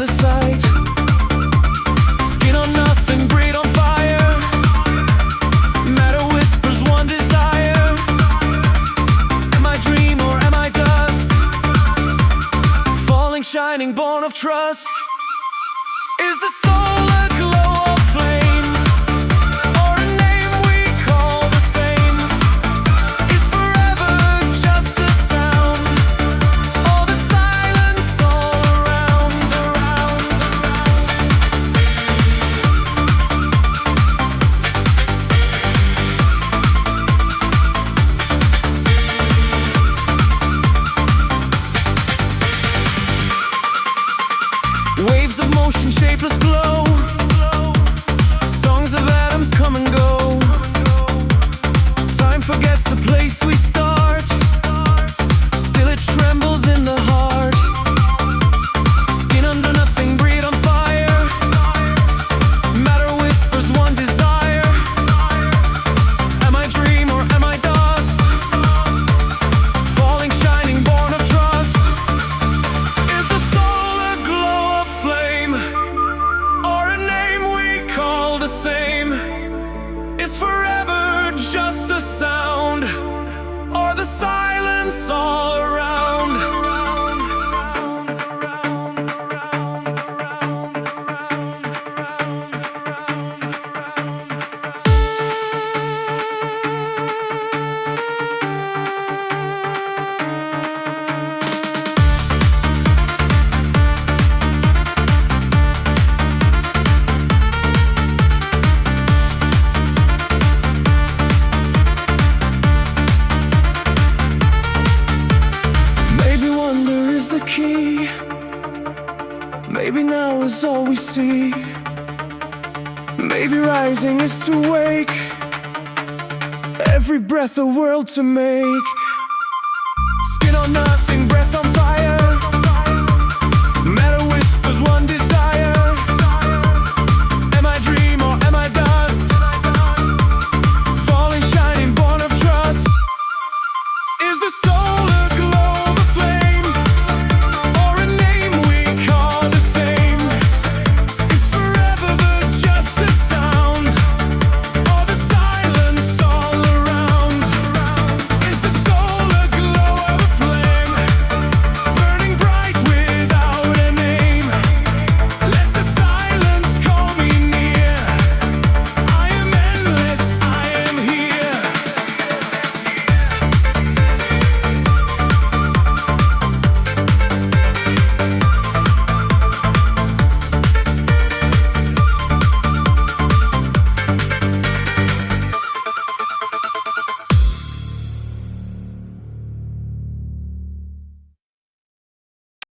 the sight. Skin on nothing, breathe on fire. Matter whispers one desire. Am I dream or am I dust? Falling, shining, born of trust. Is the soul a glow of flame, or a name we call the same? Is forever just a sound, or the silence all around, around, around? Waves of motion, shapeless glow. Songs of atoms come and go. Time forgets the place we start. Still it trembles in the heart. Skin under nothing, breathe on fire. Matter whispers one desire. Am I dream or am I dust? Falling, shining, born of trust. Is the soul a glow of flame, or a name we call the same? Is forever just a sound, or the silence all around? Maybe wonder is the key. Maybe now is all we see. Maybe rising is to wake. Every breath a world to make.